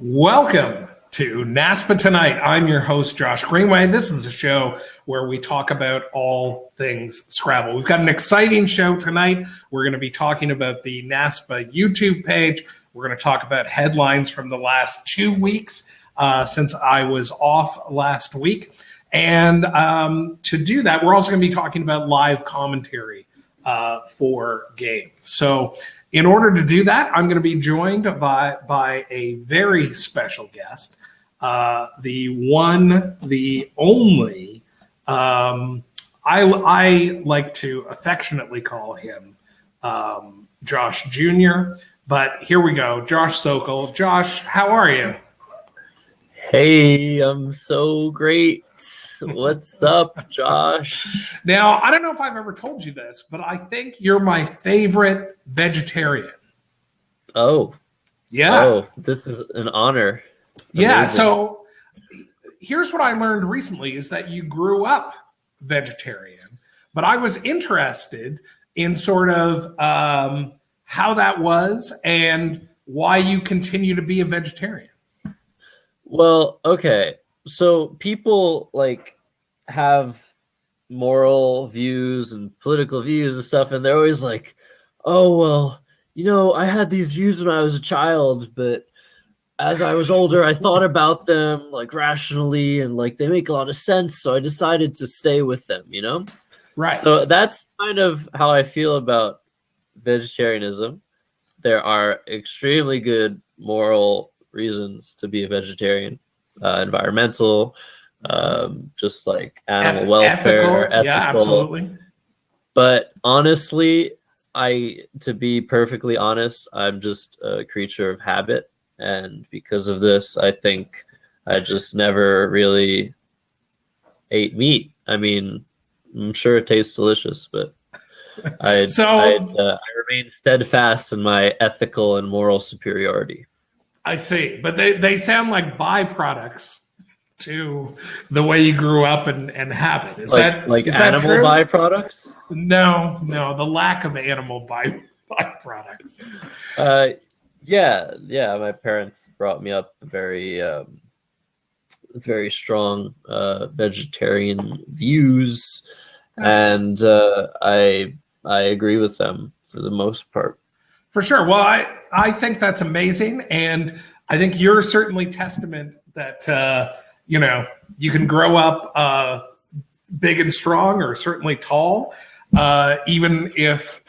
Welcome to NASPA Tonight. I'm your host, Josh Greenway. This is a show where we talk about all things Scrabble. We've got an exciting show tonight. We're going to be talking about the NASPA YouTube page. We're going to talk about headlines from the last 2 weeks since I was off last week. And to do that, we're also going to be talking about live commentary for games. So in order to do that, I'm going to be joined by a very special guest, the one, the only, I like to affectionately call him Josh Jr., but here we go, Josh Sokol. Josh, how are you? Hey, I'm so great. What's up, Josh? Now, I don't know if I've ever told you this, but I think you're my favorite vegetarian. Oh. Yeah. Oh, this is an honor. Yeah, Amazing. so here's what I learned recently is that you grew up vegetarian, but I was interested in sort of how that was and why you continue to be a vegetarian. Well, okay. So people have moral views and political views and stuff, and they're always like, oh, well, I had these views when I was a child, but as I was older, I thought about them rationally and they make a lot of sense. So I decided to stay with them, Right. So that's kind of how I feel about vegetarianism. There are extremely good moral reasons to be a vegetarian, environmental, just like animal welfare, ethical. Yeah, absolutely. But honestly, to be perfectly honest, I'm just a creature of habit. And because of this, I think I just never really ate meat. I mean, I'm sure it tastes delicious, but I remain steadfast in my ethical and moral superiority. I see. But they sound like byproducts to the way you grew up and have it. Is that animal true? Byproducts? No, the lack of animal byproducts. Yeah. My parents brought me up very strong vegetarian views, nice. And I agree with them for the most part. For sure. Well, I think that's amazing, and I think you're certainly testament that you can grow up big and strong, or certainly tall, even if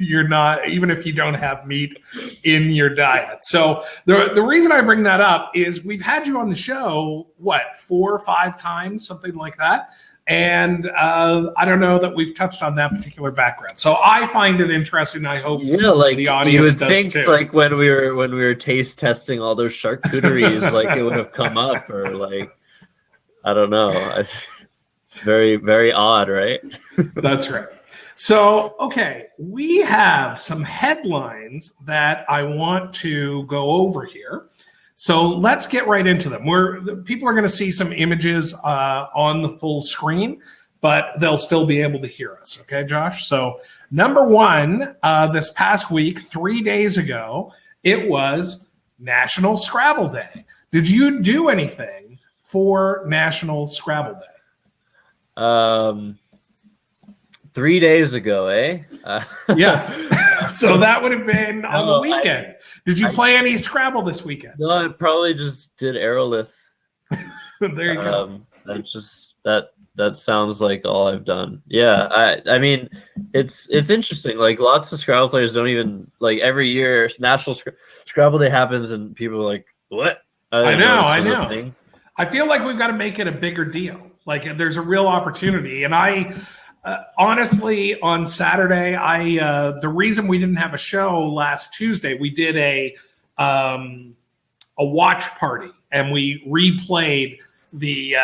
even if you don't have meat in your diet. So the reason I bring that up is we've had you on the show, 4 or 5 times, something like that. And I don't know that we've touched on that particular background. So I find it interesting. I hope the audience does think, too. When we were taste testing all those charcuteries, it would have come up, or I don't know. Very, very odd, right? That's right. So, okay, we have some headlines that I want to go over here. So let's get right into them. People are going to see some images on the full screen, but they'll still be able to hear us. Okay, Josh? So number one, this past week, 3 days ago, it was National Scrabble Day. Did you do anything for National Scrabble Day? 3 days ago, eh? Yeah. So that would have been on the weekend. Did you play any Scrabble this weekend? No, I probably just did Aerolith. There you go. That sounds like all I've done. Yeah, I mean, it's interesting. Lots of Scrabble players don't even every year National Scrabble Day happens and people are like, "What?" I know. I feel like we've got to make it a bigger deal. There's a real opportunity, and honestly, on Saturday, the reason we didn't have a show last Tuesday, we did a watch party, and we replayed the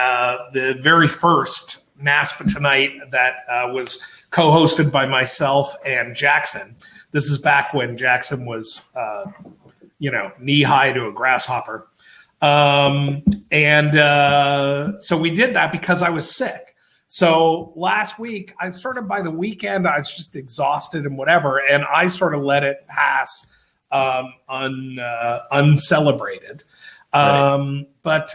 very first NASPA Tonight that was co-hosted by myself and Jackson. This is back when Jackson was, knee high to a grasshopper, and so we did that because I was sick. So last week, by the weekend, I was just exhausted and whatever, and I sort of let it pass uncelebrated. But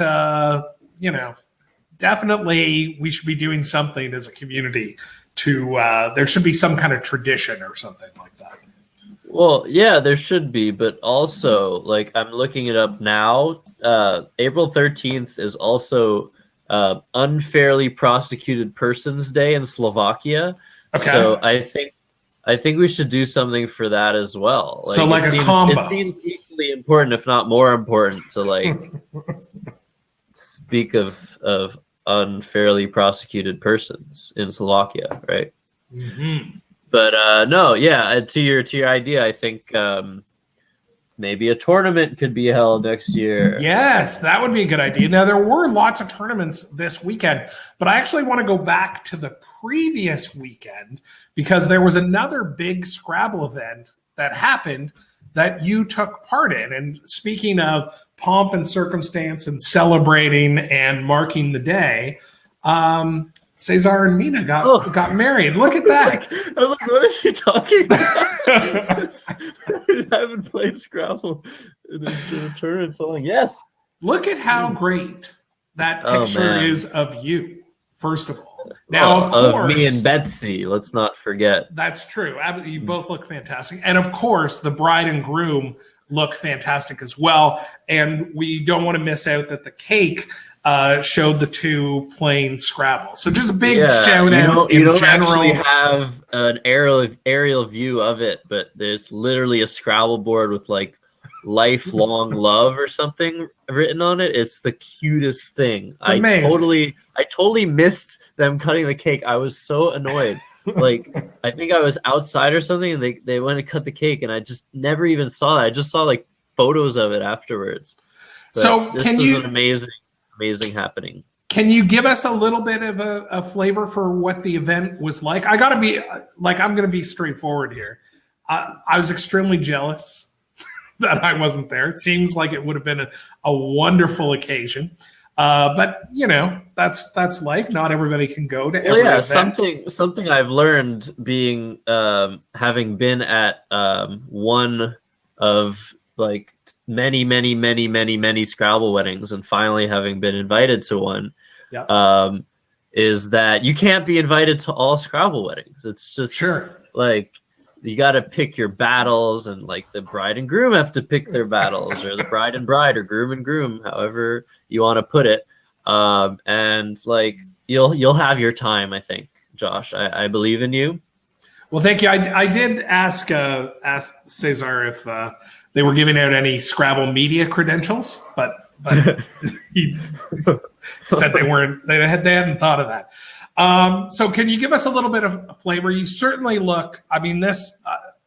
definitely we should be doing something as a community to there should be some kind of tradition or something like that. Well, yeah, there should be, but also, like, I'm looking it up now. April 13th is also Unfairly Prosecuted Persons Day in Slovakia. Okay. So I think we should do something for that as well. So like a combo. It seems equally important, if not more important, to like speak of unfairly prosecuted persons in Slovakia, right? Mm-hmm. But no, yeah. To your idea, I think maybe a tournament could be held next year. Yes, that would be a good idea. Now, there were lots of tournaments this weekend, but I actually want to go back to the previous weekend because there was another big Scrabble event that happened that you took part in. And speaking of pomp and circumstance and celebrating and marking the day, Cesar and Mina got married. Look at that. I was like, what is he talking about? I haven't played Scrabble in a tournament so long. Yes. Look at how great that picture is of you, first of all. Now, of course, of me and Betsy, let's not forget. That's true. You both look fantastic. And of course, the bride and groom look fantastic as well. And we don't want to miss out that the cake showed the two playing Scrabble. So just a big shout out. You don't actually have an aerial view of it, but there's literally a Scrabble board with like lifelong love or something written on it. It's the cutest thing. I totally missed them cutting the cake. I was so annoyed. Like, I think I was outside or something, and they went to cut the cake, and I just never even saw that. I just saw like photos of it afterwards. But so this was an amazing happening. Can you give us a little bit of a flavor for what the event was like? I'm going to be straightforward here. I was extremely jealous that I wasn't there. It seems like it would have been a wonderful occasion. But that's life. Not everybody can go to every event. Something I've learned being having been at one of like many Scrabble weddings and finally having been invited to one, is that you can't be invited to all Scrabble weddings. It's just like you got to pick your battles, and like the bride and groom have to pick their battles, or the bride and bride, or groom and groom, however you want to put it. And like you'll have your time, I think, Josh. I believe in you. Well, thank you. I did ask Cesar if they were giving out any Scrabble media credentials, but he said they weren't. They hadn't thought of that. So can you give us a little bit of flavor? You certainly look, I mean, this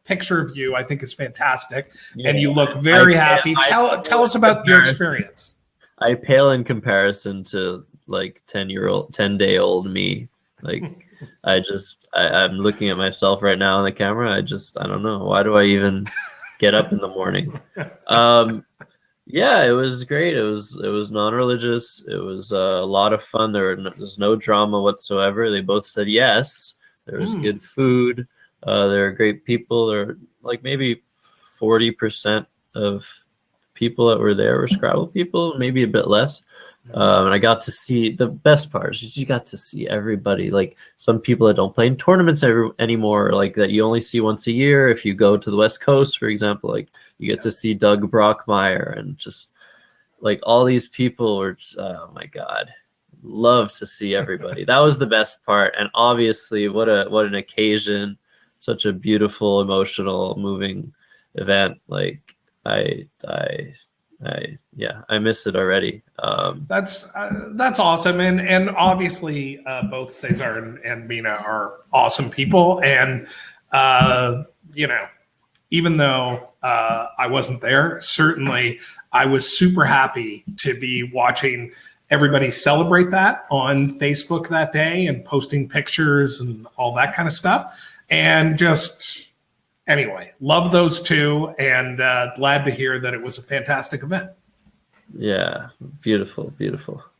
picture of you, I think, is fantastic. Yeah, and you look very happy. Tell us about your experience. I pale in comparison to like 10-day-old me. Like, I'm looking at myself right now on the camera. I don't know. Why do I even get up in the morning? Yeah, it was great. It was non-religious. It was a lot of fun. There was no drama whatsoever. They both said yes. There was good food. There are great people. There were like maybe 40% of people that were there were Scrabble people, maybe a bit less. And I got to see the best part is you got to see everybody. Like some people that don't play in tournaments anymore, like that you only see once a year. If you go to the West Coast, for example, like you get to see Doug Brockmeyer, and just like all these people were just, oh my God, love to see everybody. That was the best part. And obviously what an occasion, such a beautiful, emotional, moving event. Like I miss it already. That's awesome, and obviously both Cesar and Mina are awesome people, and even though I wasn't there, certainly I was super happy to be watching everybody celebrate that on Facebook that day and posting pictures and all that kind of stuff, and just. Anyway, love those two, and glad to hear that it was a fantastic event. Yeah, beautiful.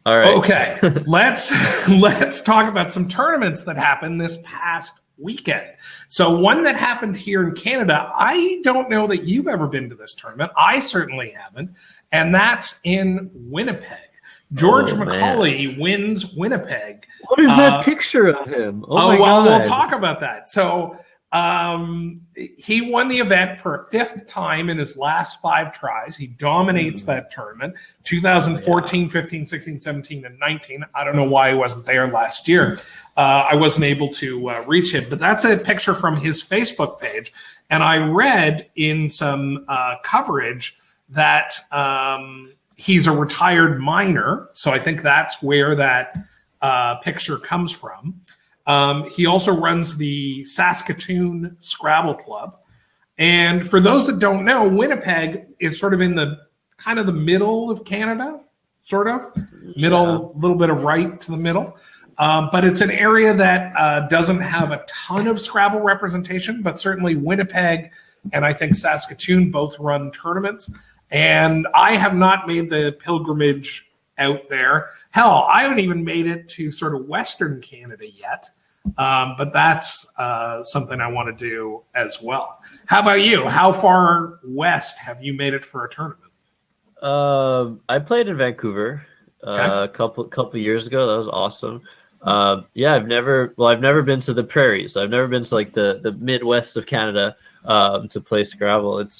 All right. Okay, let's talk about some tournaments that happened this past weekend. So one that happened here in Canada, I don't know that you've ever been to this tournament. I certainly haven't. And that's in Winnipeg. George Macaulay wins Winnipeg. What is that picture of him? Oh my well, God. we'll talk about that. So he won the event for a 5th time in his last 5 tries. He dominates that tournament. 2014, 15, 16, 17, and 19. I don't know why he wasn't there last year. I wasn't able to reach him, but that's a picture from his Facebook page. And I read in some coverage that he's a retired miner. So I think that's where that picture comes from. He also runs the Saskatoon Scrabble Club. And for those that don't know, Winnipeg is sort of in the kind of the middle of Canada, sort of. Middle, little bit of right to the middle. But it's an area that doesn't have a ton of Scrabble representation, but certainly Winnipeg and I think Saskatoon both run tournaments. And I have not made the pilgrimage out there. Hell, I haven't even made it to sort of Western Canada yet. But that's something I want to do as well. How about you? How far west have you made it for a tournament? I played in Vancouver a couple years ago. That was awesome. I've never been to the prairies. I've never been to like the Midwest of Canada to play Scrabble. It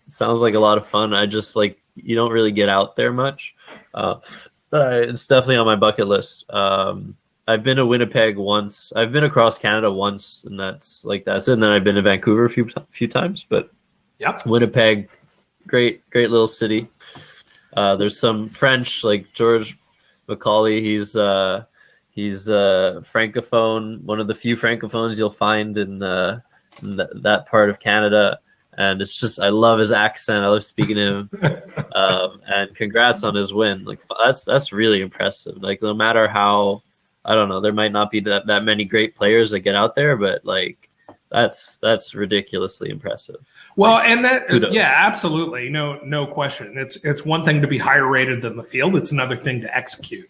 sounds like a lot of fun. I just you don't really get out there much. It's definitely on my bucket list. I've been to Winnipeg once. I've been across Canada once, and that's it. And then I've been to Vancouver a few times. But Winnipeg, great little city. There's some French, like George Macaulay. He's francophone, one of the few francophones you'll find in that part of Canada. And it's just, I love his accent. I love speaking to him. And congrats on his win. Like that's really impressive. Like no matter how, I don't know, there might not be that many great players that get out there, but like that's ridiculously impressive. Well, like, and that kudos. Yeah, absolutely, no question. It's one thing to be higher rated than the field. It's another thing to execute.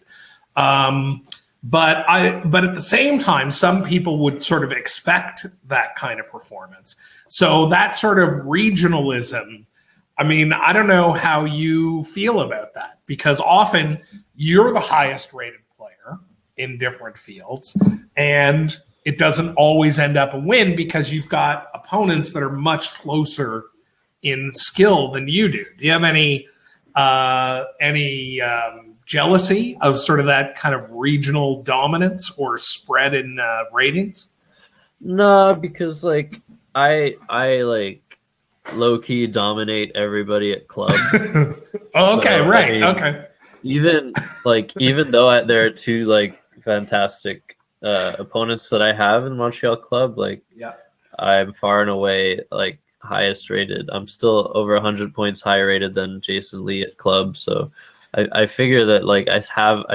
But at the same time, some people would sort of expect that kind of performance. So that sort of regionalism, I mean, I don't know how you feel about that, because often you're the highest rated player in different fields, and it doesn't always end up a win because you've got opponents that are much closer in skill than you do. Do you have any jealousy of sort of that kind of regional dominance or spread in ratings? No, because like I like low key dominate everybody at club. Okay, so, right. I mean, okay. Even though there are two like fantastic opponents that I have in Montreal club, I'm far and away like highest rated. I'm still over 100 points higher rated than Jason Lee at club. So I figure that like I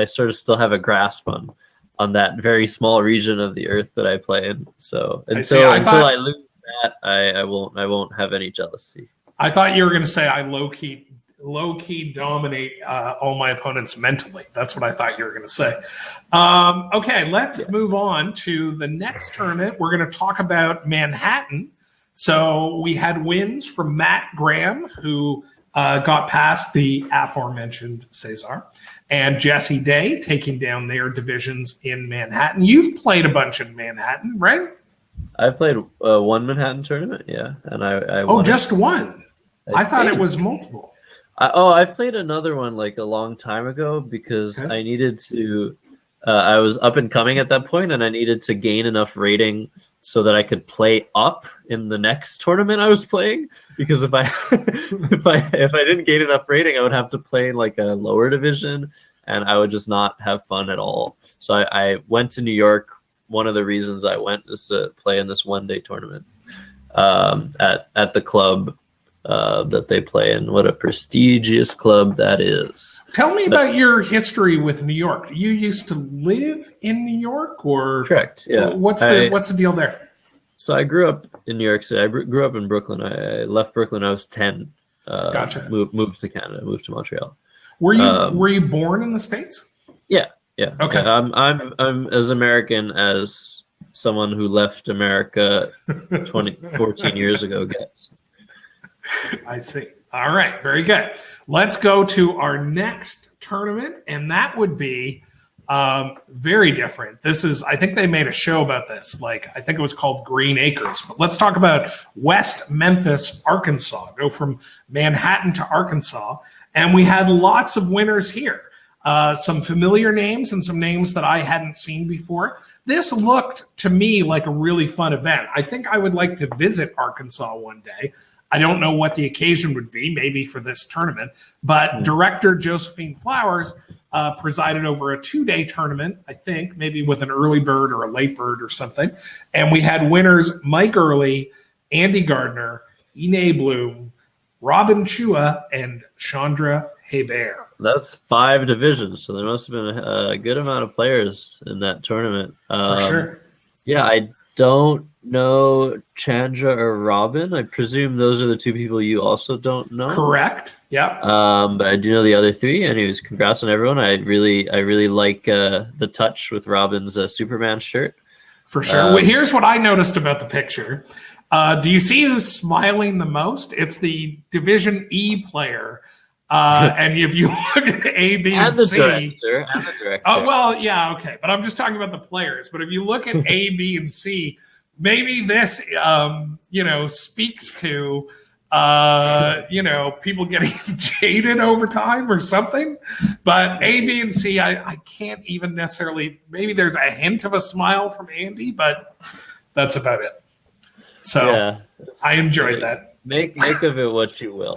sort of still have a grasp on that very small region of the earth that I play in. So until I lose that, I won't have any jealousy. I thought you were going to say I low key dominate all my opponents mentally. That's what I thought you were going to say. Okay, let's move on to the next tournament. We're going to talk about Manhattan. So we had wins from Matt Graham, who got past the aforementioned Cesar, and Jesse Day taking down their divisions in Manhattan. You've played a bunch in Manhattan, right? I played one Manhattan tournament, and I won just one. I thought it was multiple. I've played another one like a long time ago because I needed to. I was up and coming at that point, and I needed to gain enough rating so that I could play up in the next tournament I was playing. Because if I didn't gain enough rating, I would have to play in like a lower division, and I would just not have fun at all. So I went to New York. One of the reasons I went is to play in this one-day tournament at the club that they play in. What a prestigious club that is. Tell me about your history with New York. You used to live in New York, or correct? Yeah. What's the deal there? So I grew up in New York City. I grew up in Brooklyn. I left Brooklyn when I was 10. Gotcha. Moved to Canada. Moved to Montreal. Were you born in the States? Yeah. Okay. I'm as American as someone who left America 14 years ago gets. I see. All right, very good. Let's go to our next tournament, and that would be very different. This is, I think they made a show about this. Like, I think it was called Green Acres. But let's talk about West Memphis, Arkansas. Go from Manhattan to Arkansas. And we had lots of winners here. Some familiar names and some names that I hadn't seen before. This looked to me like a really fun event. I think I would like to visit Arkansas one day. I don't know what the occasion would be, maybe for this tournament, but director Josephine Flowers presided over a 2-day tournament, I think, maybe with an early bird or a late bird or something. And we had winners Mike Early, Andy Gardner, Ine Bloom, Robin Chua, and Chandra Hebert. That's 5 divisions, so there must have been a good amount of players in that tournament. For sure. Yeah, I don't know Chandra or Robin. I presume those are the 2 people you also don't know. Correct. Yeah. But I do know the other 3. Anyways, congrats on everyone. I really like the touch with Robin's Superman shirt. For sure. Well, here's what I noticed about the picture. Do you see who's smiling the most? It's the Division E player. And if you look at A, B, and C, and the director. Oh, well, yeah, okay. But I'm just talking about the players. But if you look at A, B, and C, maybe this, speaks to, people getting jaded over time or something. But A, B, and C, I can't even necessarily. Maybe there's a hint of a smile from Andy, but that's about it. So yeah, I enjoyed that. Make of it what you will.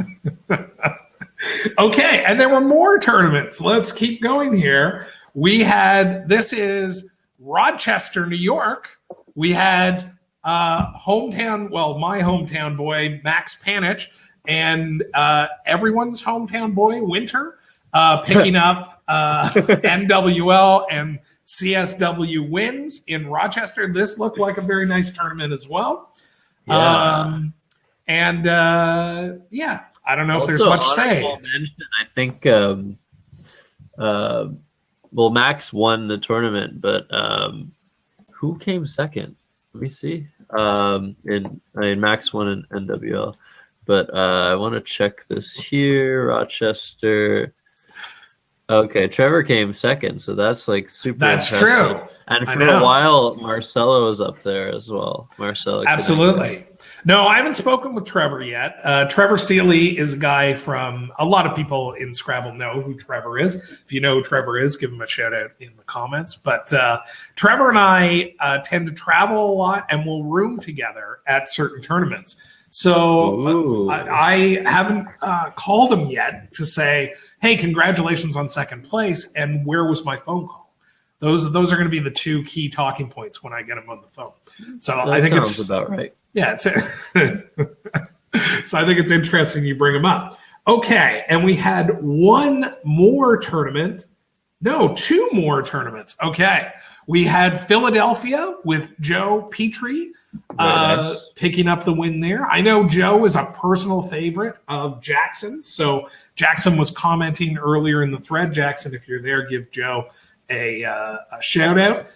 Okay, and there were more tournaments. Let's keep going here. This is Rochester, New York. We had my hometown boy, Max Panich, and everyone's hometown boy, Winter, picking up NWL and CSW wins in Rochester. This looked like a very nice tournament as well. Yeah. I don't know if there's much to say. Mention, I think, Max won the tournament, but who came second? Let me see. Max won in NWL, but I want to check this here. Rochester. Okay, Trevor came second, so that's like super. That's impressive. true. And for a while, Marcelo was up there as well. Marcelo, absolutely. No, I haven't spoken with Trevor yet. Trevor Seeley is a guy from a lot of people in Scrabble know who Trevor is. If you know who Trevor is, give him a shout out in the comments. But Trevor and I tend to travel a lot and we'll room together at certain tournaments. So I haven't called him yet to say, hey, congratulations on second place, and where was my phone call? Those are going to be the 2 key talking points when I get him on the phone. So that I think sounds about right. Yeah, so I think it's interesting you bring them up. Okay, and we had 2 more tournaments. Okay, we had Philadelphia with Joe Petrie picking up the win there. I know Joe is a personal favorite of Jackson's, so Jackson was commenting earlier in the thread. Jackson, if you're there, give Joe a shout out.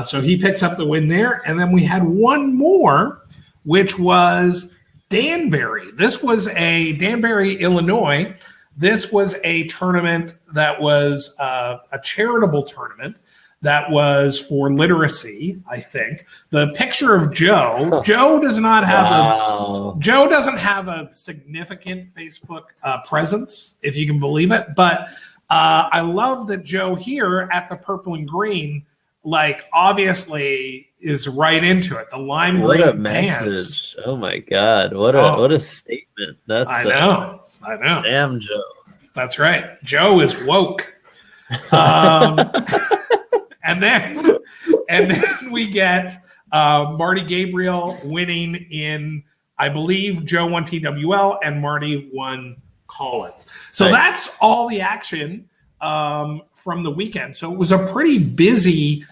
So he picks up the win there, and then we had 1 more, which was Danbury. This was Danbury, Illinois. This was a tournament that was a charitable tournament that was for literacy, I think. The picture of Joe does not have Joe doesn't have a significant Facebook presence, if you can believe it. But I love that Joe here at the purple and green, obviously is right into it. The lime green what a message! pants. Oh my God! What a statement! That's I know. Damn, Joe. That's right. Joe is woke. And then we get Marty Gabriel winning in, I believe, Joe won TWL and Marty won Collins. So that's all the action from the weekend. So it was a pretty busy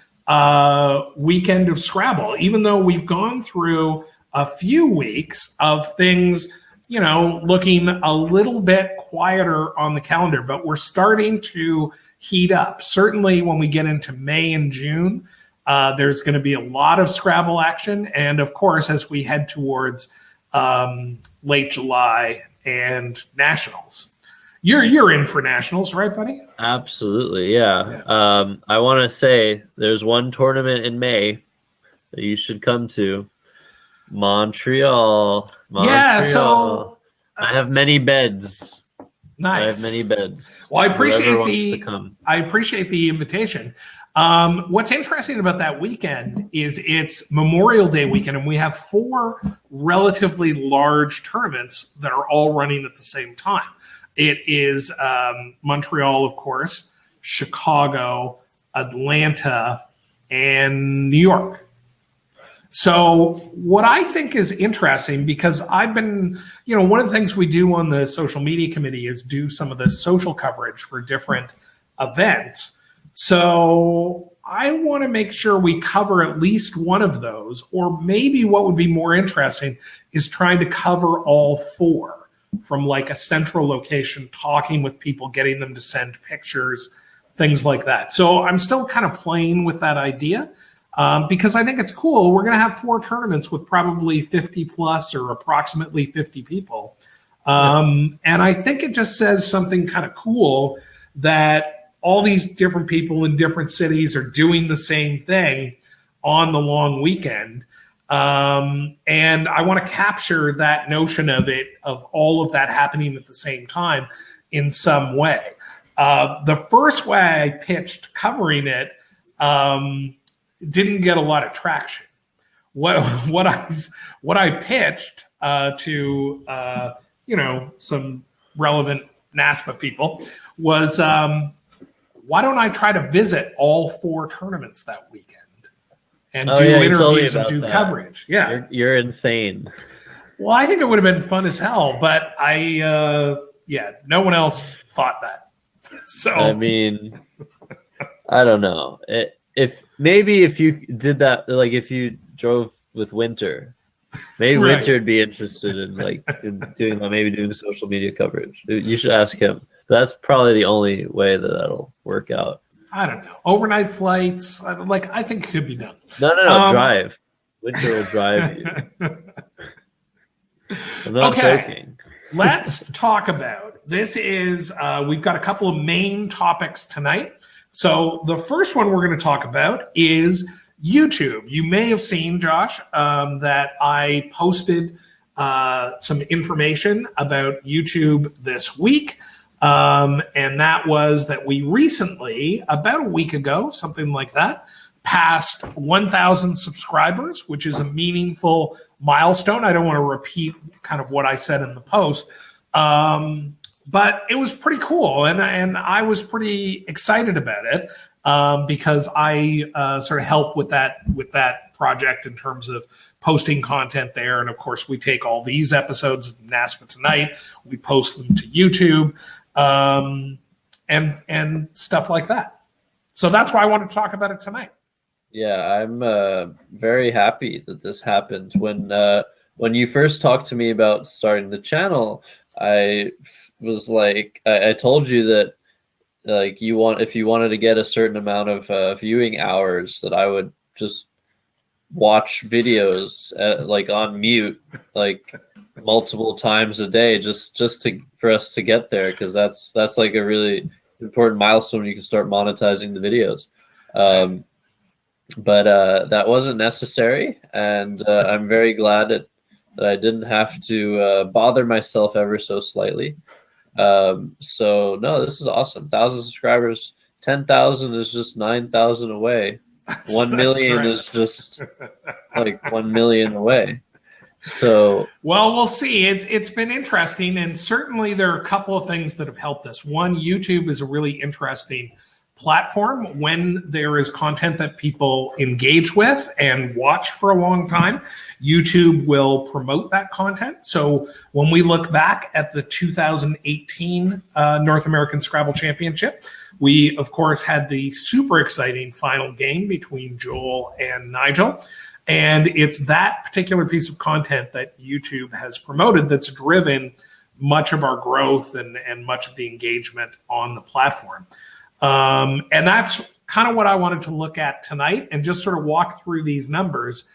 weekend of Scrabble, even though we've gone through a few weeks of things, looking a little bit quieter on the calendar, but we're starting to heat up. Certainly when we get into May and June, There's going to be a lot of Scrabble action. And of course, as we head towards late July and Nationals. You're in for Nationals, right, buddy? Absolutely, yeah. I want to say there's one tournament in May that you should come to. Montreal. Yeah, so I have many beds. Nice. I have many beds. Well, I appreciate the invitation. What's interesting about that weekend is it's Memorial Day weekend, and we have 4 relatively large tournaments that are all running at the same time. It is Montreal, of course, Chicago, Atlanta, and New York. So what I think is interesting, because I've been, one of the things we do on the social media committee is do some of the social coverage for different events. So I want to make sure we cover at least one of those, or maybe what would be more interesting is trying to cover all 4 from like a central location, talking with people, getting them to send pictures, things like that. So I'm still kind of playing with that idea because I think it's cool. We're going to have 4 tournaments with probably 50 plus or approximately 50 people. And I think it just says something kind of cool that all these different people in different cities are doing the same thing on the long weekend. And I want to capture that notion of all of that happening at the same time in some way. The first way I pitched covering it didn't get a lot of traction. What I pitched to some relevant NASPA people was why don't I try to visit all 4 tournaments that weekend? And do interviews and do coverage. Yeah. You're insane. Well, I think it would have been fun as hell, but no one else thought that. So I mean, I don't know. If you did that, like if you drove with Winter, maybe Right. Winter would be interested in doing social media coverage. You should ask him. That's probably the only way that'll work out. I don't know. Overnight flights, I think could be done. No, drive. Winter will drive you. I'm not joking. Let's talk about this. We've got a couple of main topics tonight. So the first one we're going to talk about is YouTube. You may have seen, Josh, that I posted some information about YouTube this week. And that was that we recently, about a week ago, something like that, passed 1,000 subscribers, which is a meaningful milestone. I don't want to repeat kind of what I said in the post, but it was pretty cool. And I was pretty excited about it because I sort of help with that project in terms of posting content there. And of course, we take all these episodes of NASPA Tonight, we post them to YouTube. And stuff like that. So that's why I wanted to talk about it tonight. Yeah, I'm very happy that this happened. When you first talked to me about starting the channel, I was like, I told you that if you wanted to get a certain amount of viewing hours, that I would just watch videos on mute, multiple times a day, just for us to get there, because that's like a really important milestone when you can start monetizing the videos. But that wasn't necessary, and I'm very glad that I didn't have to bother myself ever so slightly. So no, this is awesome. 1,000 subscribers, 10,000 is just 9,000 away. 1 million right. is just 1 million away. So we'll see. It's been interesting, and certainly there are a couple of things that have helped us. One, YouTube is a really interesting platform when there is content that people engage with and watch for a long time. YouTube will promote that content. So when we look back at the 2018 North American Scrabble Championship, we of course had the super exciting final game between Joel and Nigel. And it's that particular piece of content that YouTube has promoted that's driven much of our growth and much of the engagement on the platform. And that's kind of what I wanted to look at tonight and just sort of walk through these numbers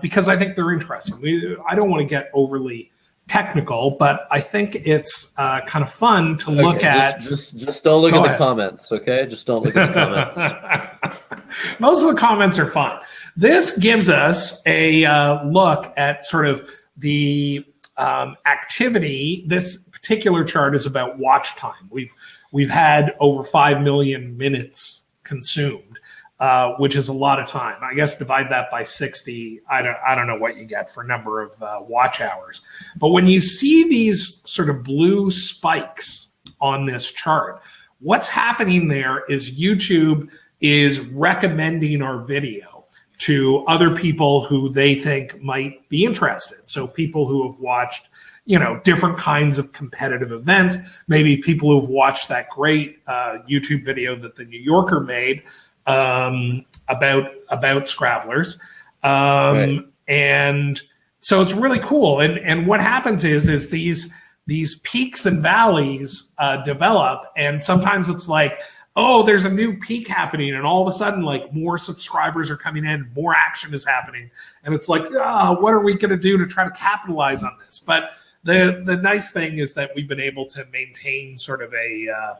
because I think they're interesting. I don't want to get overly technical, but I think it's kind of fun to look at. Just don't look at the comments, okay? Just don't look at the comments. Most of the comments are fun. This gives us a look at sort of the activity. This particular chart is about watch time. We've had over 5 million minutes consumed, which is a lot of time. I guess divide that by 60. I don't know what you get for number of watch hours. But when you see these sort of blue spikes on this chart, what's happening there is YouTube is recommending our video to other people who they think might be interested. So people who have watched, different kinds of competitive events, maybe people who've watched that great YouTube video that the New Yorker made about Scrabblers. Right. And so it's really cool. And what happens is these peaks and valleys develop, and sometimes it's like, oh, there's a new peak happening, and all of a sudden, like, more subscribers are coming in, more action is happening, and it's like, what are we going to do to try to capitalize on this? But the nice thing is that we've been able to maintain sort of a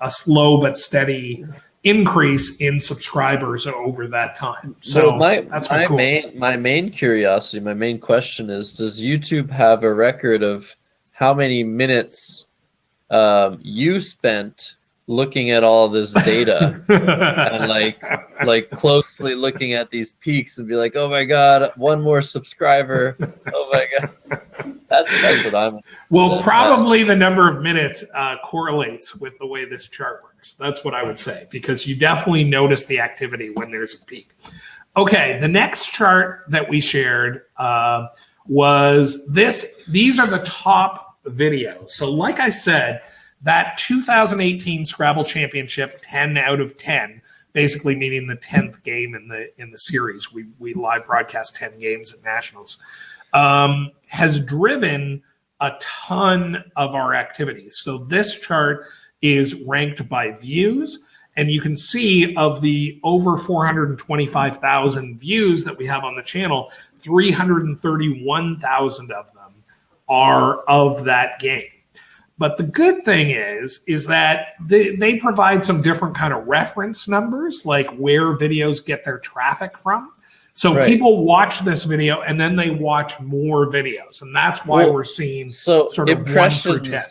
slow but steady increase in subscribers over that time. So that's cool. My main curiosity, my main question is, does YouTube have a record of how many minutes you spent looking at all this data and like closely looking at these peaks and be like, oh my God, one more subscriber. Oh my God. That's what I'm. Well, probably the number of minutes correlates with the way this chart works. That's what I would say, because you definitely notice the activity when there's a peak. Okay, the next chart that we shared was this. These are the top videos. So like I said, that 2018 Scrabble Championship, 10 out of 10, basically meaning the 10th game in the series. We live broadcast 10 games at Nationals. Has driven a ton of our activities. So this chart is ranked by views, and you can see of the over 425,000 views that we have on the channel, 331,000 of them are of that game. But the good thing is that they provide some different kind of reference numbers, like where videos get their traffic from. So people watch this video and then they watch more videos, and that's why we're seeing sort of impressions. 1 through 10.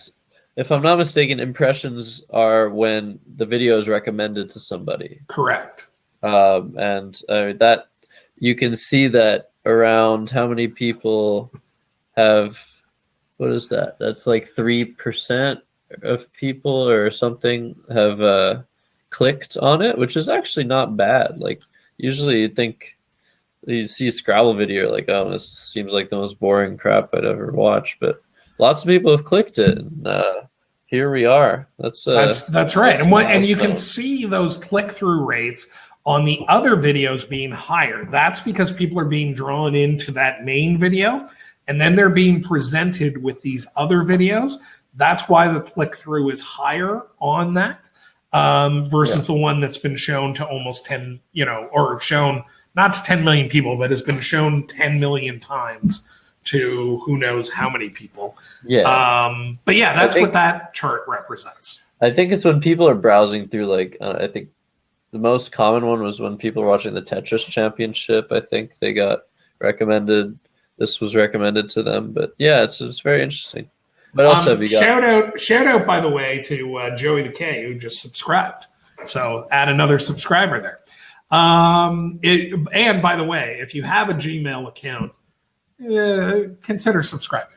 If I'm not mistaken, impressions are when the video is recommended to somebody. Correct. And that you can see that around how many people have. What is that? That's like 3% of people or something have clicked on it, which is actually not bad. Like, usually you think you see a Scrabble video, like, oh, this seems like the most boring crap I'd ever watch. But lots of people have clicked it, and here we are. That's right. And you can see those click-through rates on the other videos being higher. That's because people are being drawn into that main video, and then they're being presented with these other videos. That's why the click-through is higher on that versus the one that's been shown to almost 10, or shown not to 10 million people, but has been shown 10 million times to who knows how many people. Yeah. But yeah, that's what that chart represents. I think it's when people are browsing through, like, I think the most common one was when people were watching the Tetris Championship. I think they got recommended. This was recommended to them, but yeah, it's very interesting. What else have you got? Shout out, by the way, to Joey DeKay, who just subscribed. So add another subscriber there. And by the way, if you have a Gmail account, consider subscribing.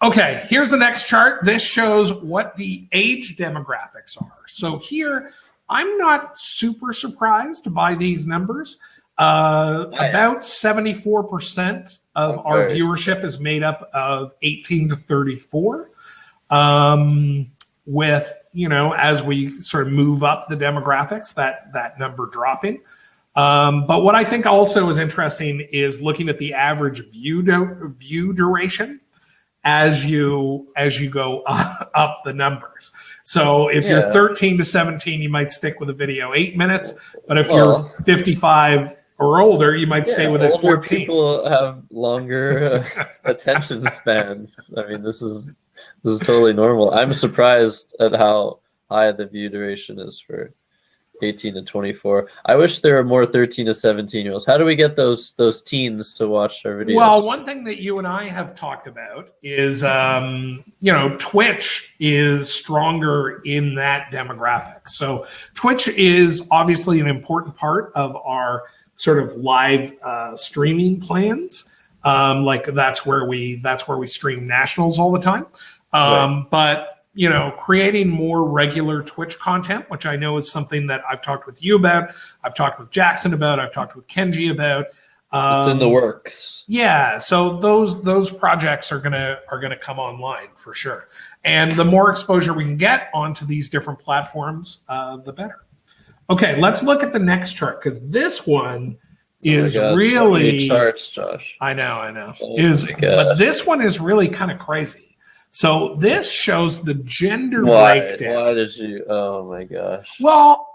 Okay, here's the next chart. This shows what the age demographics are. So here, I'm not super surprised by these numbers. About 74% of our viewership is made up of 18 to 34. With, as we sort of move up the demographics, that number dropping. But what I think also is interesting is looking at the average view duration as you go up the numbers. So if you're Yeah. 13 to 17, you might stick with a video 8 minutes. But if Well, you're 55 or older, you might stay yeah, with it older 14. people have longer attention spans. I mean, this is totally normal. I'm surprised at how high the view duration is for 18 to 24. I wish there were more 13 to 17-year-olds. How do we get those teens to watch our videos? Well, one thing that you and I have talked about is, Twitch is stronger in that demographic. So Twitch is obviously an important part of our sort of live streaming plans. Like that's where we stream nationals all the time. Right. But creating more regular Twitch content, which I know is something that I've talked with you about, I've talked with Jackson about, I've talked with Kenji about. It's in the works. Yeah, so those projects are gonna come online for sure. And the more exposure we can get onto these different platforms, the better. Okay, let's look at the next chart because this one is really so many charts, Josh. I know. Oh But this one is really kind of crazy. So this shows the gender Why? breakdown. Why did you? Oh my gosh. Well,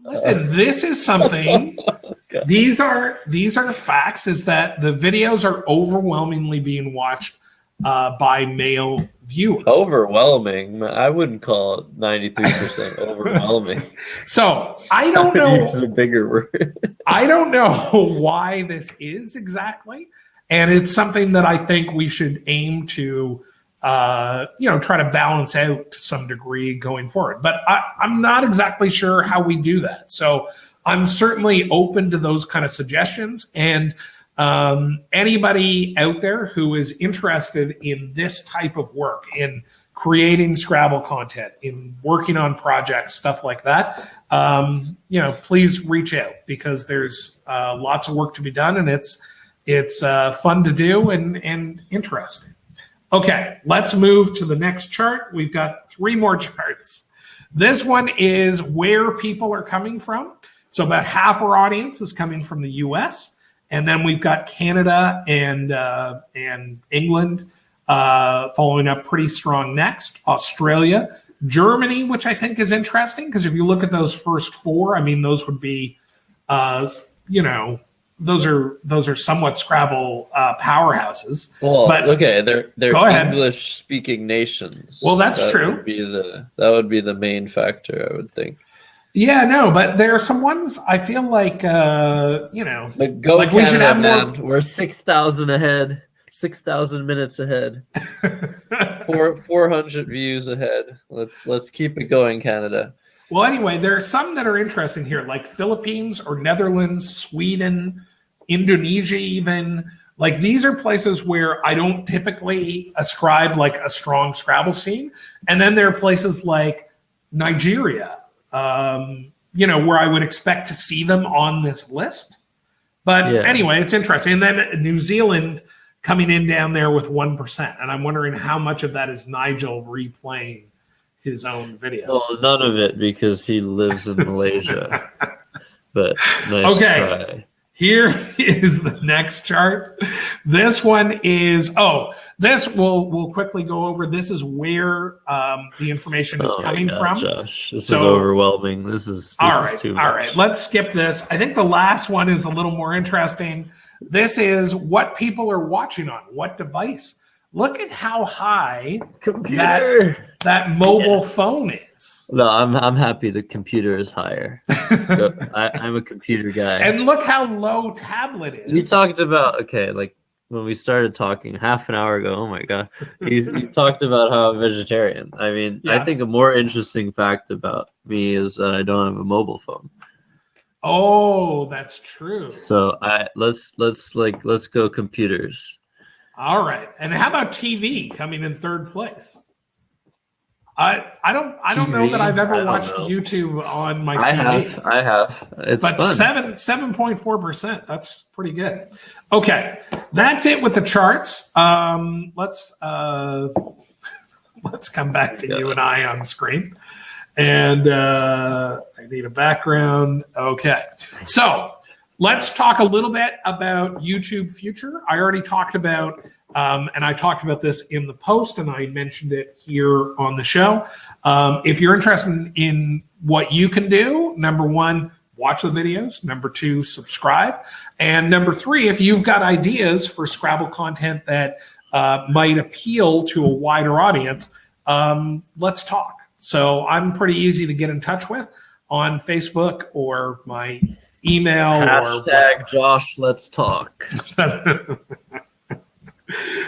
listen, this is something. Okay. These are facts. Is that the videos are overwhelmingly being watched by male viewers. Overwhelming. I wouldn't call it 93% overwhelming. So I don't know. Use a bigger word. I don't know why this is exactly, and it's something that I think we should aim to. Try to balance out to some degree going forward. But I'm not exactly sure how we do that. So I'm certainly open to those kind of suggestions. And anybody out there who is interested in this type of work, in creating Scrabble content, in working on projects, stuff like that, please reach out because there's lots of work to be done and it's fun to do and interesting. Okay, let's move to the next chart. We've got 3 more charts. This one is where people are coming from. So about half our audience is coming from the US. And then we've got Canada and England following up pretty strong next. Australia, Germany, which I think is interesting because if you look at those first 4, I mean, those would be, those are somewhat Scrabble powerhouses. Well, but okay, they're go ahead. English-speaking nations. Well, that's true. That would be the main factor, I would think. Yeah, no, but there are some ones I feel like But go like Canada, we should have man. more. We're 6,000 ahead, 6,000 minutes ahead, 400 views ahead. Let's keep it going, Canada. Well, anyway, there are some that are interesting here, like Philippines or Netherlands, Sweden, Indonesia, even. Like these are places where I don't typically ascribe like a strong Scrabble scene. And then there are places like Nigeria, where I would expect to see them on this list. But anyway, it's interesting. And then New Zealand coming in down there with 1%. And I'm wondering how much of that is Nigel replaying his own videos. Well, none of it because he lives in Malaysia. But nice try. Here is the next chart. This one is this we'll quickly go over. This is where the information is coming from. Josh, this is overwhelming. This is too much. All right, let's skip this. I think the last one is a little more interesting. This is what people are watching on what device. Look at how high that mobile phone is. No, I'm happy the computer is higher. I'm a computer guy. And look how low tablet is. You talked about like when we started talking half an hour ago. Oh my god, you talked about how I'm vegetarian. I mean, I think a more interesting fact about me is that I don't have a mobile phone. Oh, that's true. So let's go computers. All right, and how about TV coming in 3rd place? I don't know that I've ever watched YouTube on my TV. I have. It's but fun. 7.4%. That's pretty good. Okay, that's it with the charts. Let's come back to you and I on screen. And I need a background. Okay, so let's talk a little bit about YouTube future. I already talked about And I talked about this in the post, and I mentioned it here on the show. If you're interested in what you can do, number one, watch the videos. Number two, subscribe. And number three, if you've got ideas for Scrabble content that might appeal to a wider audience, let's talk. So I'm pretty easy to get in touch with on Facebook or my email. Hashtag Josh, let's talk.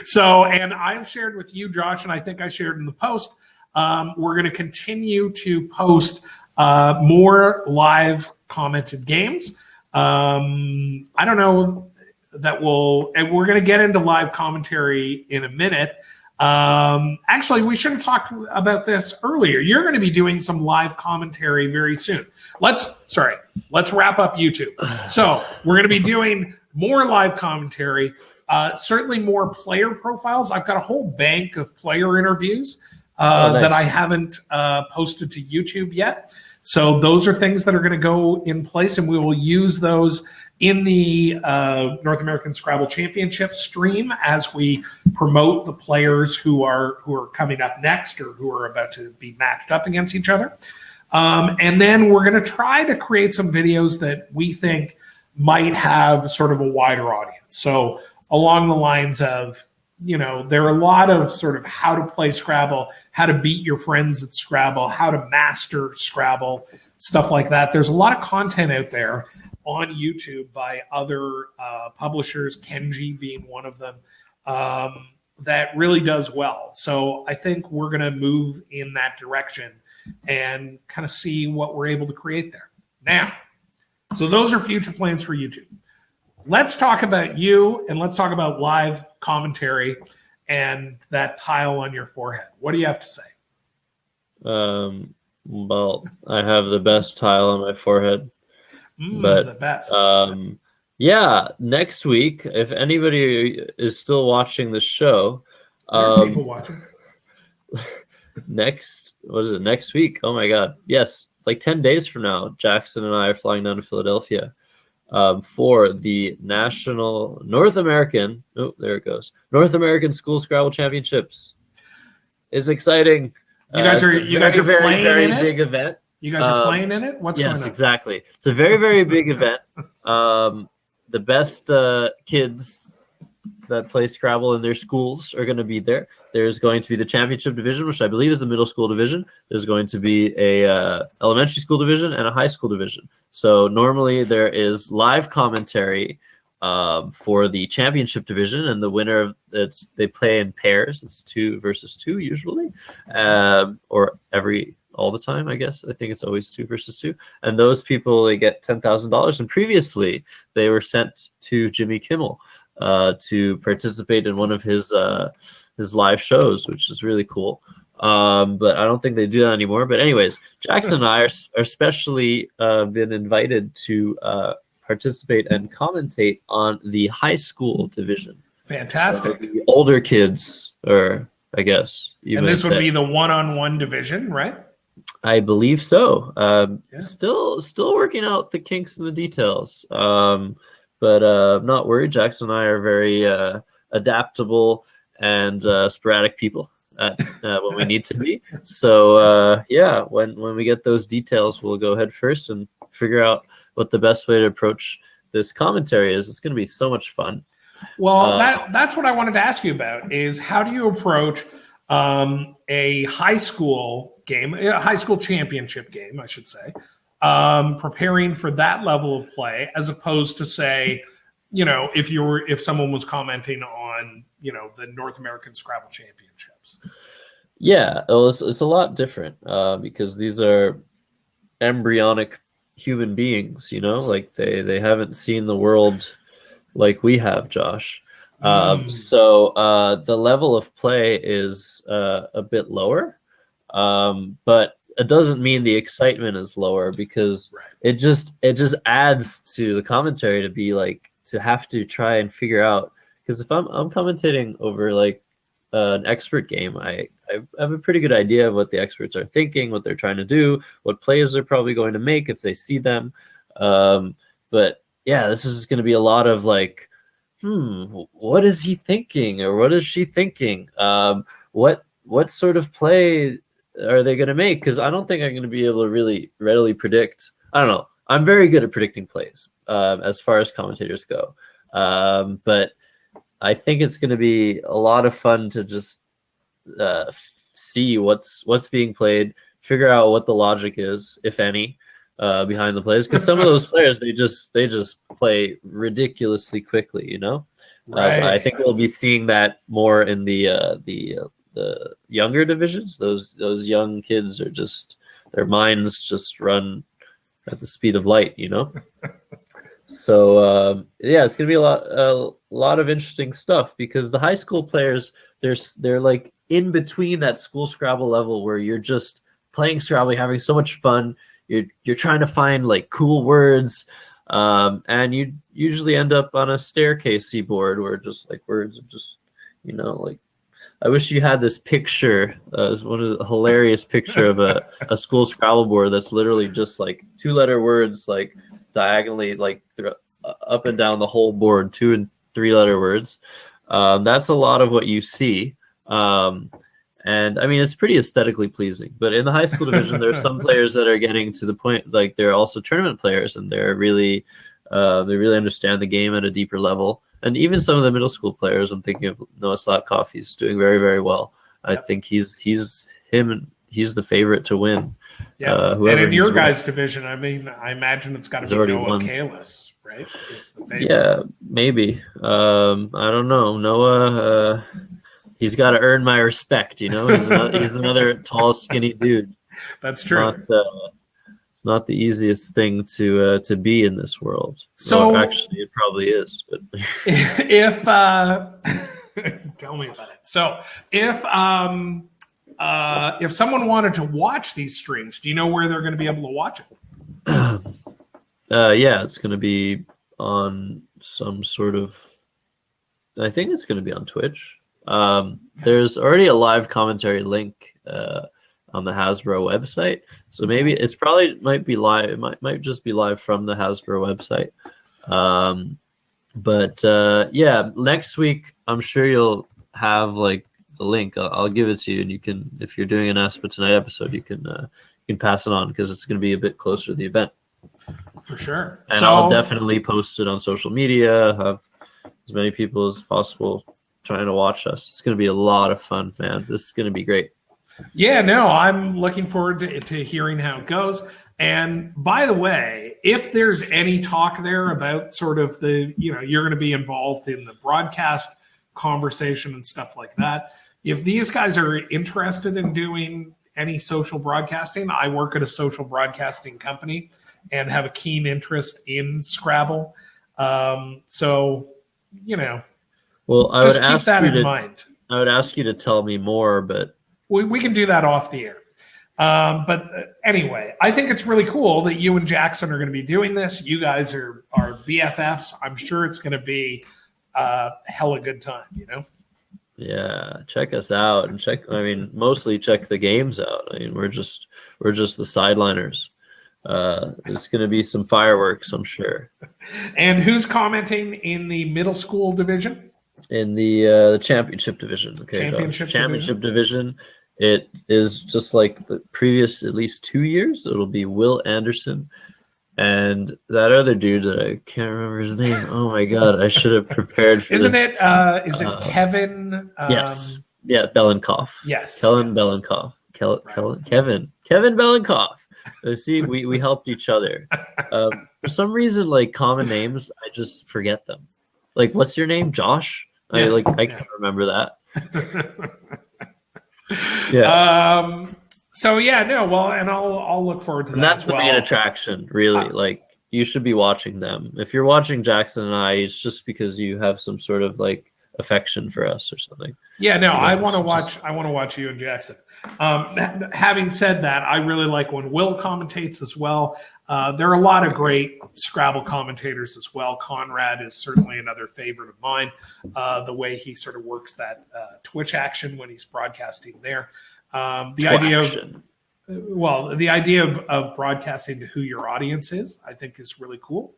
So, and I've shared with you, Josh, and I think I shared in the post, we're going to continue to post more live commented games. I don't know that and we're going to get into live commentary in a minute. Actually, we should have talked about this earlier. You're going to be doing some live commentary very soon. Let's wrap up YouTube. So we're going to be doing more live commentary, certainly more player profiles. I've got a whole bank of player interviews nice. that I haven't posted to YouTube yet. So those are things that are going to go in place, and we will use those in the North American Scrabble Championship stream as we promote the players who are coming up next or who are about to be matched up against each other. And then we're going to try to create some videos that we think might have sort of a wider audience. So along the lines of, there are a lot of sort of how to play Scrabble, how to beat your friends at Scrabble, how to master Scrabble, stuff like that. There's a lot of content out there on YouTube by other publishers, Kenji being one of them, that really does well. So I think we're going to move in that direction and kind of see what we're able to create there. Now, so those are future plans for YouTube. Let's talk about you, and let's talk about live commentary and that tile on your forehead. What do you have to say? Well, I have the best tile on my forehead. But the best. Yeah, next week, if anybody is still watching the show, There are people watching. Next week? Oh my God. Yes, like 10 days from now, Jackson and I are flying down to Philadelphia for the North American School Scrabble Championships. It's exciting. You guys are playing very in it? big event. You guys are playing in it? What's going on? Yes, exactly. It's a very, very big event. The best kids that play Scrabble in their schools are going to be there. There's going to be the championship division, which I believe is the middle school division. There's going to be a elementary school division and a high school division. So normally there is live commentary for the championship division, and the winner they play in pairs. It's 2 versus 2 usually, or all the time, I guess. I think it's always 2 versus 2. And those people, they get $10,000. And previously, they were sent to Jimmy Kimmel to participate in one of his live shows, which is really cool. But I don't think they do that anymore. But anyways, Jackson and I are especially been invited to participate and commentate on the high school division. Fantastic. So the older kids, or I guess. And this would be the one-on-one division, right? I believe so. Still working out the kinks and the details. But I'm not worried. Jackson and I are very adaptable and sporadic people when we need to be. So when we get those details, we'll go ahead first and figure out what the best way to approach this commentary is. It's going to be so much fun. Well, that's what I wanted to ask you about, is how do you approach a high school game, a high school championship game, I should say, preparing for that level of play, as opposed to, say, if someone was commenting on, the North American Scrabble Championships. Yeah, it's a lot different because these are embryonic human beings, like they haven't seen the world like we have, Josh. So the level of play is a bit lower, but it doesn't mean the excitement is lower, because it just adds to the commentary to be like, to have to try and figure out, because if I'm commentating over like an expert game, I have a pretty good idea of what the experts are thinking, what they're trying to do, what plays they're probably going to make if they see them. But yeah, this is going to be a lot of like what is he thinking, or what is she thinking? What sort of play are they going to make? Because I don't think I'm going to be able to really readily predict. I don't know. I'm very good at predicting plays as far as commentators go, but I think it's going to be a lot of fun to just see what's being played, figure out what the logic is, if any, behind the plays. Because some of those players, they just play ridiculously quickly, you know. Right. I think we'll be seeing that more in the younger divisions. Those young kids are just, their minds just run at the speed of light, you know. So yeah, it's gonna be a lot of interesting stuff, because the high school players, they're like in between that school Scrabble level where you're just playing Scrabble, having so much fun. You're trying to find like cool words, and you usually end up on a staircase board where just like words are just, you know, like, I wish you had this picture. It's one of the hilarious picture of a school Scrabble board that's literally just like 2-letter words, like diagonally, like up and down the whole board, 2- and 3-letter words. That's a lot of what you see. And I mean, it's pretty aesthetically pleasing. But in the high school division, there's some players that are getting to the point, like they're also tournament players, and they really understand the game at a deeper level. And even some of the middle school players, I'm thinking of Noah Slatkoff, he's doing very, very well. I think he's the favorite to win. Yeah, and in your guys' division, I mean, I imagine it's got to be Noah Kalis, right? Is the favorite. Yeah, maybe. I don't know. Noah, he's got to earn my respect. You know, he's another tall, skinny dude. That's true. It's not the easiest thing to be in this world. So well, actually, it probably is. But if tell me about it. So if someone wanted to watch these streams, do you know where they're going to be able to watch it? Yeah, it's going to be on some sort of. I think it's going to be on Twitch. There's already a live commentary link on the Hasbro website, so maybe it's probably might be live. It might just be live from the Hasbro website. But yeah, next week I'm sure you'll have like the link. I'll give it to you, and you can, if you're doing an NASPA Tonight episode, you can pass it on, because it's going to be a bit closer to the event. For sure. And I'll definitely post it on social media. Have as many people as possible trying to watch us. It's going to be a lot of fun, man. This is going to be great. Yeah, no, I'm looking forward to hearing how it goes. And by the way, if there's any talk there about sort of the, you know, you're going to be involved in the broadcast conversation and stuff like that, if these guys are interested in doing any social broadcasting, I work at a social broadcasting company and have a keen interest in Scrabble. So, you know, well, I just would keep ask that you in to, mind. I would ask you to tell me more, but we can do that off the air. But anyway, I think it's really cool that you and Jackson are going to be doing this. You guys are BFFs. I'm sure it's going to be a hella good time, you know? Yeah, check us out, and mostly check the games out. I mean, we're just the sideliners. There's going to be some fireworks, I'm sure. And who's commenting in the middle school division? In the championship division. Okay, championship division. It is just like the previous at least 2 years. It'll be Will Anderson and that other dude that I can't remember his name. Oh my god, I should have prepared for Isn't this. Is it Kevin? Yes. Yeah, Belenkoff. Yes. Kellen yes. Belenkoff. Kevin Belenkoff. See, we helped each other. For some reason, like common names, I just forget them. Like, what's your name? Josh? Yeah. I can't remember that. Yeah. So yeah, no, well, and I'll look forward to that. And that's the main attraction, really. Like, you should be watching them. If you're watching Jackson and I, it's just because you have some sort of like affection for us or something. Yeah, no, I want to watch you and Jackson. Having said that, I really like when Will commentates as well. There are a lot of great Scrabble commentators as well. Conrad is certainly another favorite of mine. The way he sort of works that Twitch action when he's broadcasting there. The idea of broadcasting to who your audience is, I think, is really cool.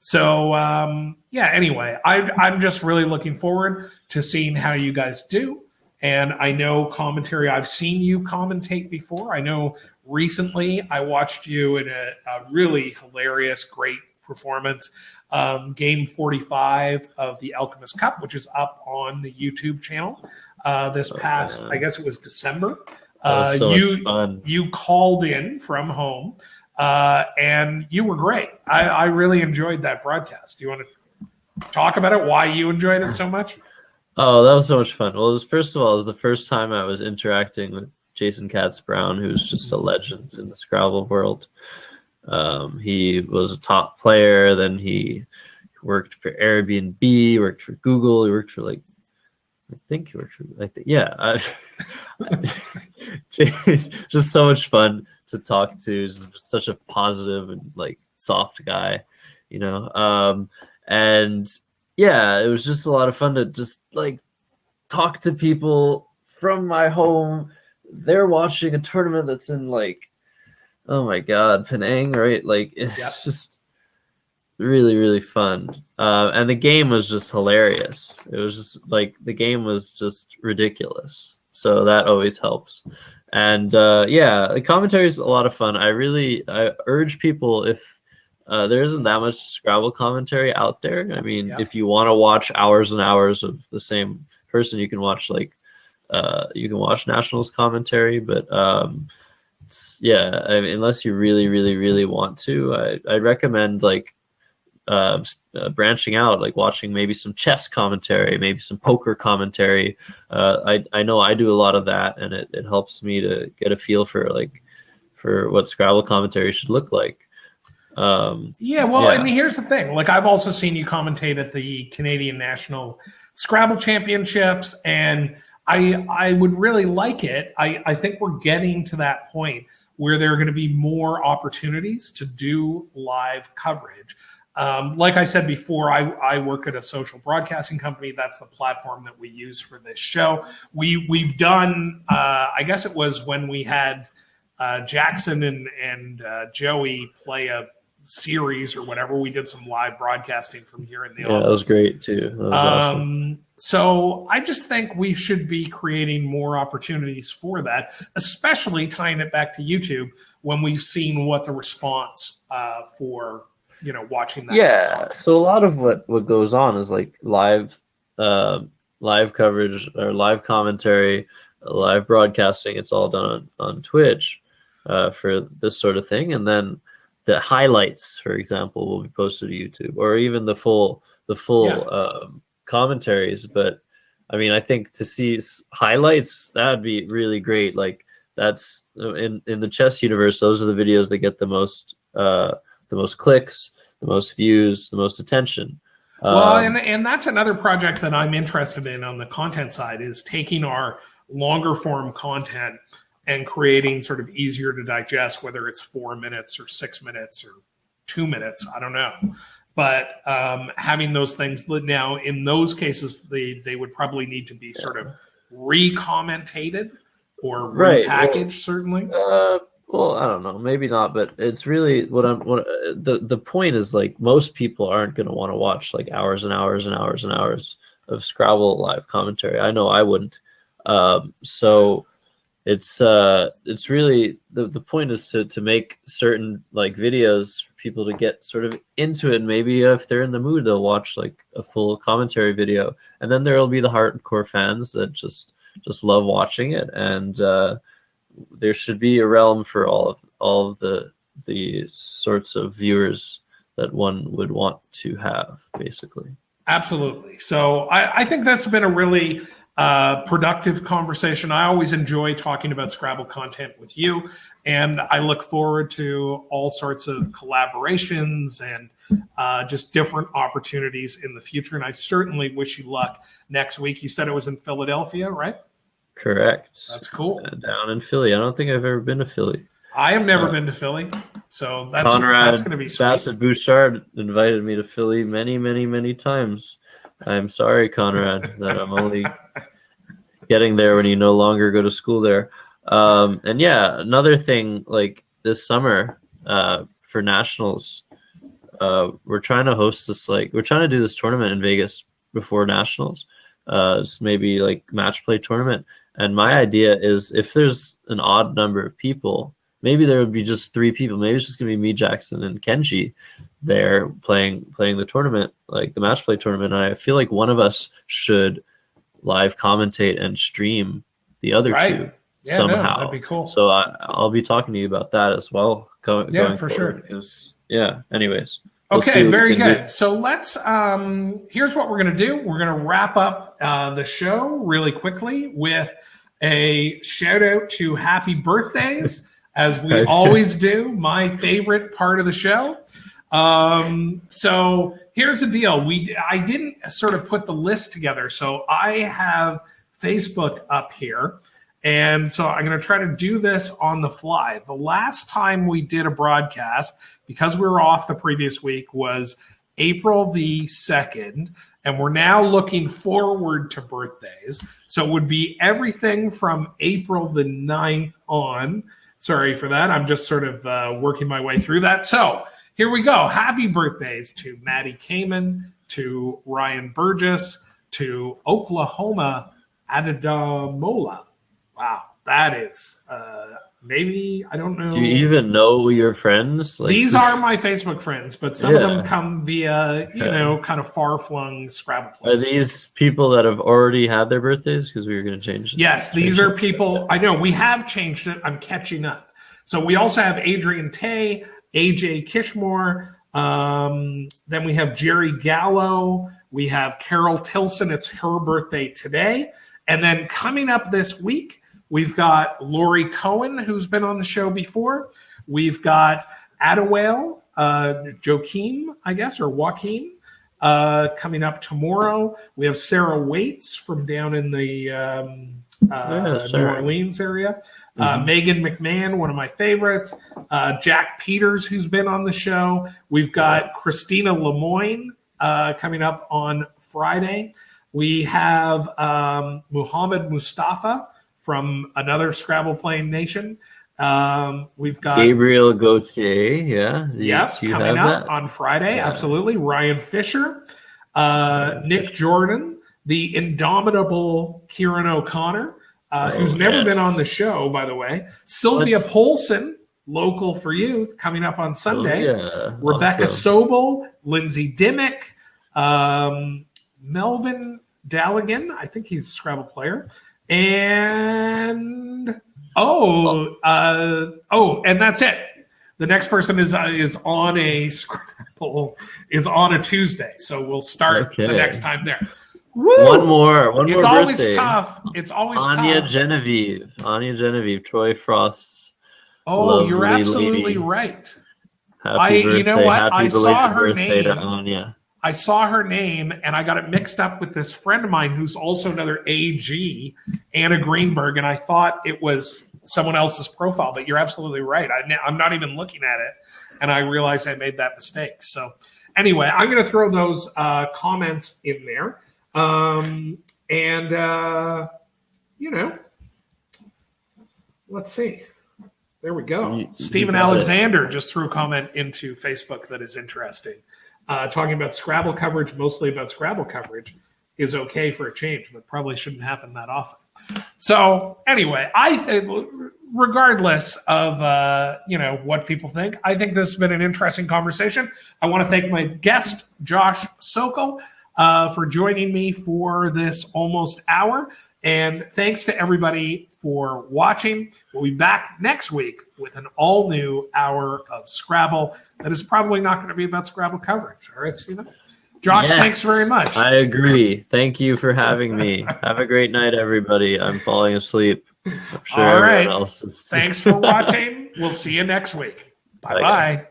So yeah, anyway, I'm just really looking forward to seeing how you guys do. And I know commentary, I've seen you commentate before. I know recently I watched you in a really hilarious, great performance. Game 45 of the Alchemist Cup, which is up on the YouTube channel this past, I guess it was December. That was so much fun. You called in from home and you were great. I really enjoyed that broadcast. Do you want to talk about it, why you enjoyed it so much? Oh, that was so much fun. Well, first of all, it was the first time I was interacting with Jason Katz Brown, who's just a legend in the Scrabble world. He was a top player. Then he worked for Airbnb, worked for Google. He worked for just so much fun to talk to. He's such a positive and like soft guy, you know. And yeah, it was just a lot of fun to just like talk to people from my home. They're watching a tournament that's in like, oh my God, Penang, right? Like it's just really, really fun. And the game was just hilarious. It was just like the game was just ridiculous. So that always helps. And yeah, the commentary is a lot of fun. I urge people, if there isn't that much Scrabble commentary out there. I mean, if you want to watch hours and hours of the same person, you can watch Nationals commentary. But yeah, I mean, unless you really, really, really want to, I'd recommend like branching out, like watching maybe some chess commentary, maybe some poker commentary. I know I do a lot of that, and it helps me to get a feel for what Scrabble commentary should look like. And here's the thing. Like, I've also seen you commentate at the Canadian National Scrabble Championships, and I would really like it. I think we're getting to that point where there are going to be more opportunities to do live coverage. Like I said before, I work at a social broadcasting company. That's the platform that we use for this show. We've done, I guess it was when we had Jackson and Joey play a series or whatever. We did some live broadcasting from here in the office. Yeah, that was great too. That was awesome. So I just think we should be creating more opportunities for that, especially tying it back to YouTube when we've seen what the response for watching that. Yeah. So a lot of what goes on is like live coverage or live commentary, live broadcasting. It's all done on Twitch for this sort of thing, and then the highlights, for example, will be posted to YouTube, or even the full commentaries. But I mean, I think to see highlights, that'd be really great. Like, that's in the chess universe, those are the videos that get the most clicks, the most views, the most attention. And that's another project that I'm interested in on the content side, is taking our longer form content and creating sort of easier to digest, whether it's 4 minutes or 6 minutes or 2 minutes, I don't know. But having those things now, in those cases, they would probably need to be sort of re-commentated or repackaged, certainly. Well, I don't know, maybe not, but it's really the point is, like, most people aren't going to want to watch like hours and hours and hours and hours of Scrabble live commentary. I know I wouldn't. So it's really the point is to make certain like videos for people to get sort of into it. And maybe if they're in the mood, they'll watch like a full commentary video, and then there'll be the hardcore fans that just love watching it. And there should be a realm for all of the sorts of viewers that one would want to have, basically. Absolutely. So I think that's been a really productive conversation. I always enjoy talking about Scrabble content with you, and I look forward to all sorts of collaborations and just different opportunities in the future. And I certainly wish you luck next week. You said it was in Philadelphia, right? Correct. That's cool. Down in Philly. I don't think I've ever been to Philly. I have never been to Philly, so that's going to be sweet. Bassett Bouchard invited me to Philly many, many, many times. I'm sorry, Conrad, that I'm only getting there when you no longer go to school there. And yeah, another thing, like this summer for nationals, we're trying to host this, like, we're trying to do this tournament in Vegas before nationals, maybe like match play tournament. And my idea is, if there's an odd number of people, maybe there would be just 3 people. Maybe it's just gonna be me, Jackson, and Kenji there playing the tournament, like the match play tournament. And I feel like one of us should live commentate and stream the other two somehow. No, that'd be cool. So I'll be talking to you about that as well. Going for forward. sure. Anyways. Okay, very good. So let's, here's what we're going to do. We're going to wrap up the show really quickly with a shout out to happy birthdays, as we always do, my favorite part of the show. So here's the deal. I didn't sort of put the list together. So I have Facebook up here. And so I'm going to try to do this on the fly. The last time we did a broadcast, because we were off the previous week, was April the 2nd. And we're now looking forward to birthdays. So it would be everything from April the 9th on. Sorry for that. I'm just sort of working my way through that. So here we go. Happy birthdays to Maddie Kamen, to Ryan Burgess, to Oklahoma Adadamola. Wow, that is maybe, I don't know. Do you even know your friends? Like, these are my Facebook friends, but some of them come via, kind of far-flung Scrabble places. Are these people that have already had their birthdays? Because we were going to change it. Yes, these are people. I know we have changed it. I'm catching up. So we also have Adrian Tay, AJ Kishmore. Then we have Jerry Gallo. We have Carol Tilson. It's her birthday today. And then coming up this week, we've got Lori Cohen, who's been on the show before. We've got Adawale, Joaquin, I guess, or Joaquin, coming up tomorrow. We have Sarah Waits from down in the New Orleans area. Megan McMahon, one of my favorites. Jack Peters, who's been on the show. We've got Christina Lemoyne coming up on Friday. We have Muhammad Mustafa from another Scrabble playing nation. We've got Gabriel Gauthier, coming up on Friday. Yeah. Absolutely. Ryan Fisher, Nick Jordan, the indomitable Kieran O'Connor, who's never been on the show, by the way. Sylvia Polson, local for you, coming up on Sunday. Rebecca Sobel, Lindsay Dimmick, Melvin Dalligan, I think he's a Scrabble player. And and that's it. The next person is on a Scrabble is on a Tuesday, so we'll start the next time there. Woo! One more. It's always tough. It's always Anya tough. Genevieve, Troy Frost's. Oh, you're absolutely lady. Right. Happy birthday. You know what? Happy I saw her name. To Anya. I saw her name, and I got it mixed up with this friend of mine who's also another AG, Anna Greenberg, and I thought it was someone else's profile, but you're absolutely right. I'm not even looking at it, and I realized I made that mistake. So anyway, I'm going to throw those comments in there. Let's see. There we go. Stephen Alexander just threw a comment into Facebook that is interesting. Talking about Scrabble coverage, mostly about Scrabble coverage, is okay for a change, but probably shouldn't happen that often. So anyway, regardless of what people think, I think this has been an interesting conversation. I want to thank my guest, Josh Sokol, for joining me for this almost hour. And thanks to everybody for watching. We'll be back next week with an all-new hour of Scrabble that is probably not going to be about Scrabble coverage. All right, Stephen? Josh, thanks very much. I agree. Thank you for having me. Have a great night, everybody. I'm falling asleep. I'm sure everyone else is. Thanks for watching. We'll see you next week. Bye-bye.